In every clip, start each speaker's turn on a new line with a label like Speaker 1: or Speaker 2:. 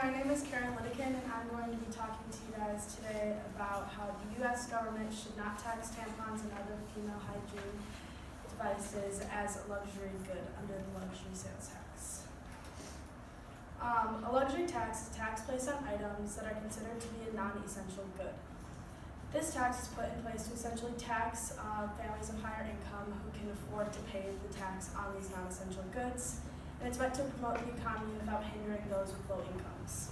Speaker 1: my name is Karen Lidikin, and I'm going to be talking to you guys today about how the U.S. government should not tax tampons and other female hygiene devices as a luxury good under the luxury sales tax. A luxury tax is a tax placed on items that are considered to be a non-essential good. This tax is put in place to essentially tax families of higher income who can afford to pay the tax on these non-essential goods, and it's meant to promote the economy without hindering those with low incomes.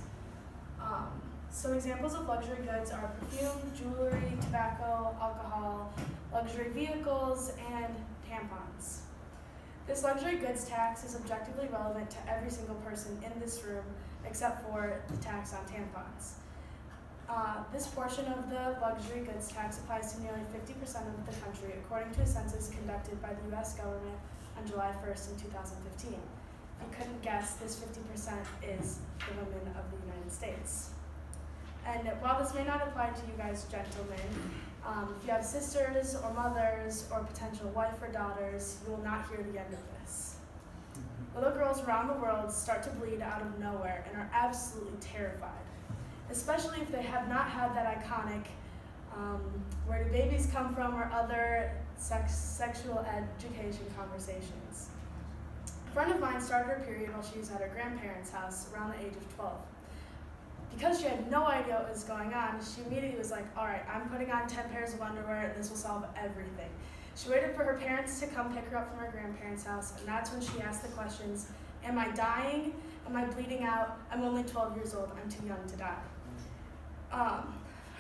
Speaker 1: Some examples of luxury goods are perfume, jewelry, tobacco, alcohol, luxury vehicles, and tampons. This luxury goods tax is objectively relevant to every single person in this room except for the tax on tampons. This portion of the luxury goods tax applies to nearly 50% of the country, according to a census conducted by the U.S. government on July 1st in 2015. If you couldn't guess, this 50% is the women of the United States. And while this may not apply to you guys gentlemen, if you have sisters or mothers or potential wife or daughters, you will not hear the end of this. Little girls around the world start to bleed out of nowhere and are absolutely terrified, especially if they have not had that iconic where do babies come from or other sexual education conversations. A friend of mine started her period while she was at her grandparents' house around the age of 12. Because she had no idea what was going on, she immediately was like, all right, I'm putting on 10 pairs of underwear and this will solve everything. She waited for her parents to come pick her up from her grandparents' house, and that's when she asked the questions, am I dying? Am I bleeding out? I'm only 12 years old, I'm too young to die.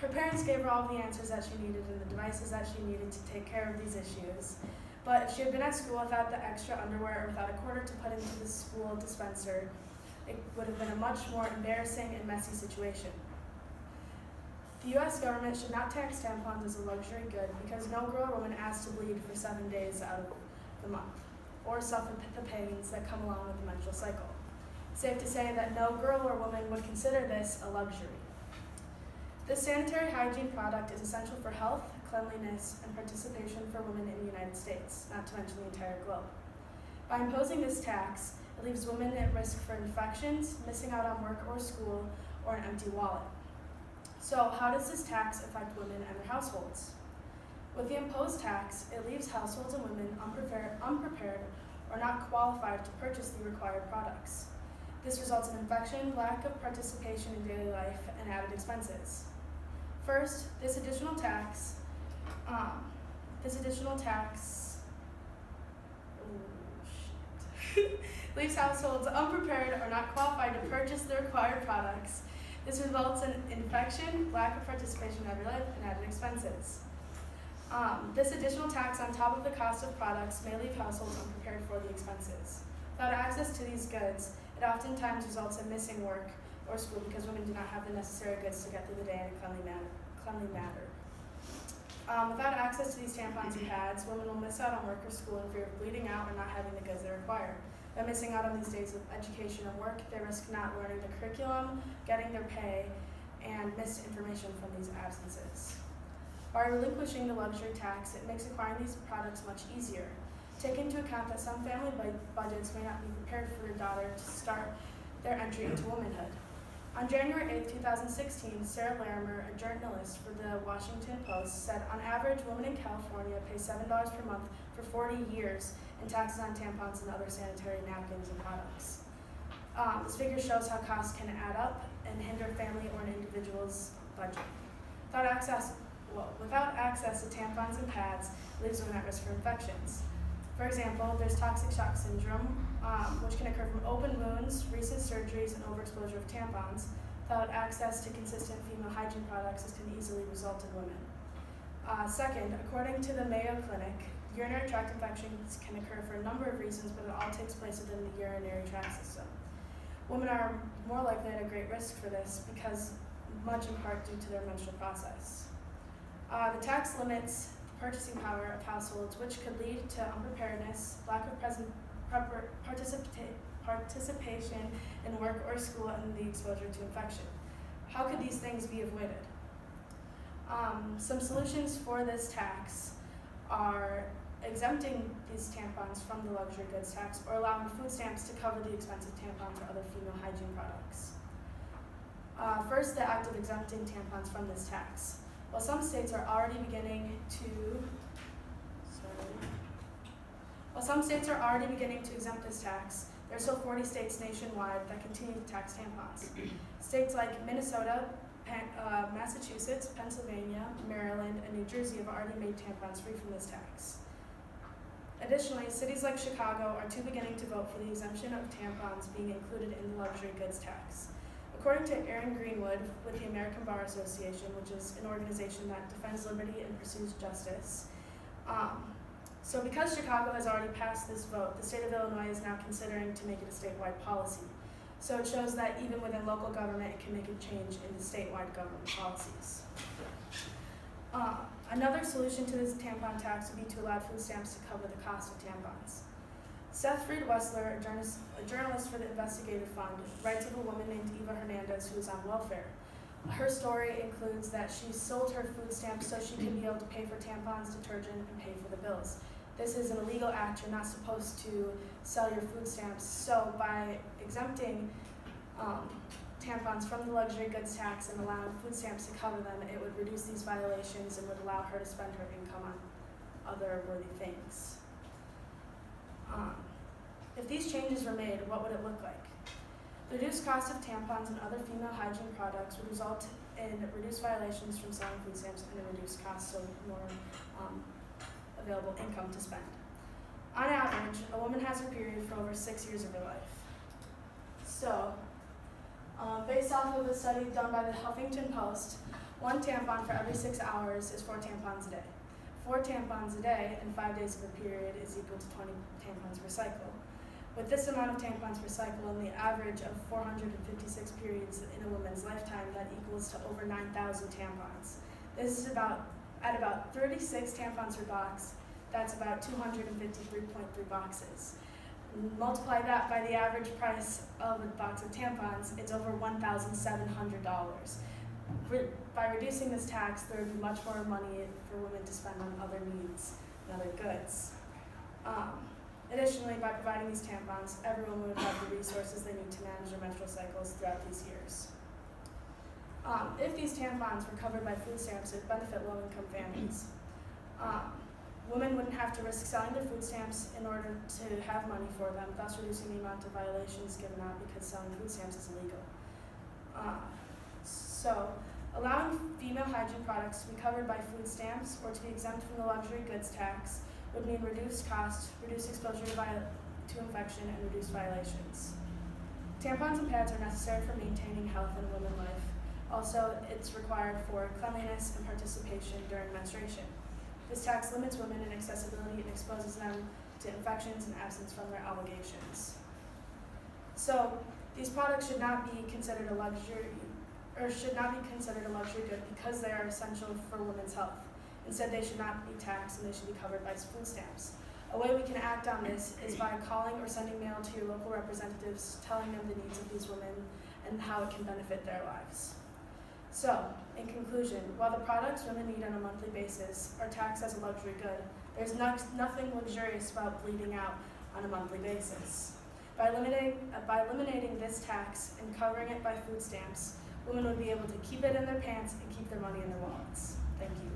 Speaker 1: Her parents gave her all the answers that she needed and the devices that she needed to take care of these issues. But if she had been at school without the extra underwear or without a quarter to put into the school dispenser, it would have been a much more embarrassing and messy situation. The U.S. government should not tax tampons as a luxury good because no girl or woman asked to bleed for 7 days out of the month or suffer the pains that come along with the menstrual cycle. Safe to say that no girl or woman would consider this a luxury. This sanitary hygiene product is essential for health, cleanliness, and participation for women in the United States, not to mention the entire globe. By imposing this tax, it leaves women at risk for infections, missing out on work or school, or an empty wallet. So how does this tax affect women and their households? With the imposed tax, it leaves households and women unprepared or not qualified to purchase the required products. This results in infection, lack of participation in daily life, and added expenses. First, this additional tax leaves households unprepared or not qualified to purchase the required products. This results in infection, lack of participation in everyday life, and added expenses. This additional tax on top of the cost of products may leave households unprepared for the expenses. Without access to these goods, it oftentimes results in missing work or school because women do not have the necessary goods to get through the day in a cleanly manner. Without access to these tampons and pads, women will miss out on work or school in fear of bleeding out or not having the goods they require. By missing out on these days of education and work, they risk not learning the curriculum, getting their pay, and missed information from these absences. By relinquishing the luxury tax, it makes acquiring these products much easier. Take into account that some family budgets may not be prepared for their daughter to start their entry into womanhood. On January 8, 2016, Sarah Larimer, a journalist for the Washington Post, said on average, women in California pay $7 per month for 40 years in taxes on tampons and other sanitary napkins and products. This figure shows how costs can add up and hinder family or an individual's budget. Without access to tampons and pads, it leaves women at risk for infections. For example, there's toxic shock syndrome, which can occur from open wounds, recent surgeries, and overexposure of tampons. Without access to consistent female hygiene products, this can easily result in women. Second, according to the Mayo Clinic, urinary tract infections can occur for a number of reasons, but it all takes place within the urinary tract system. Women are more likely at a great risk for this because much in part due to their menstrual process. The tax limits the purchasing power of households, which could lead to unpreparedness, lack of participation in work or school, and the exposure to infection. How could these things be avoided? Some solutions for this tax are exempting these tampons from the luxury goods tax or allowing food stamps to cover the expensive tampons or other female hygiene products. First, the act of exempting tampons from this tax. While some states are already beginning to exempt this tax, there are still 40 states nationwide that continue to tax tampons. States like Minnesota, Massachusetts, Pennsylvania, Maryland, and New Jersey have already made tampons free from this tax. Additionally, cities like Chicago are too beginning to vote for the exemption of tampons being included in the luxury goods tax. According to Aaron Greenwood with the American Bar Association, which is an organization that defends liberty and pursues justice, so because Chicago has already passed this vote, the state of Illinois is now considering to make it a statewide policy. So it shows that even within local government, it can make a change in the statewide government policies. Another solution to this tampon tax would be to allow food stamps to cover the cost of tampons. Seth Freed Wessler, a journalist for the Investigative Fund, writes of a woman named Eva Hernandez who is on welfare. Her story includes that she sold her food stamps so she can be able to pay for tampons, detergent, and pay for the bills. This is an illegal act. You're not supposed to sell your food stamps. So by exempting tampons from the luxury goods tax and allowing food stamps to cover them, it would reduce these violations and would allow her to spend her income on other worthy things. If these changes were made, what would it look like? The reduced cost of tampons and other female hygiene products would result in reduced violations from selling food stamps and a reduced cost, so more available income to spend. On average, a woman has her period for over 6 years of her life. So, based off of a study done by the Huffington Post, 1 tampon for every 6 hours is 4 tampons a day. 4 tampons a day and 5 days of a period is equal to 20 tampons per cycle. With this amount of tampons per cycle and the average of 456 periods in a woman's lifetime, that equals to over 9,000 tampons. This is at about 36 tampons per box. That's about 253.3 boxes. Multiply that by the average price of a box of tampons, it's over $1,700. By reducing this tax, there would be much more money for women to spend on other needs and other goods. Additionally, by providing these tampons, everyone would have the resources they need to manage their menstrual cycles throughout these years. If these tampons were covered by food stamps, it would benefit low-income families. Women wouldn't have to risk selling their food stamps in order to have money for them, thus reducing the amount of violations given out because selling food stamps is illegal. So, allowing female hygiene products to be covered by food stamps or to be exempt from the luxury goods tax would mean reduced cost, reduced exposure to infection, and reduced violations. Tampons and pads are necessary for maintaining health in a woman's life. Also, it's required for cleanliness and participation during menstruation. This tax limits women in accessibility and exposes them to infections and absence from their obligations. So, these products should not be considered a luxury good because they are essential for women's health. Instead, they should not be taxed and they should be covered by food stamps. A way we can act on this is by calling or sending mail to your local representatives, telling them the needs of these women and how it can benefit their lives. So, in conclusion, while the products women need on a monthly basis are taxed as a luxury good, there's nothing luxurious about bleeding out on a monthly basis. By eliminating this tax and covering it by food stamps, women would be able to keep it in their pants and keep their money in their wallets. Thank you.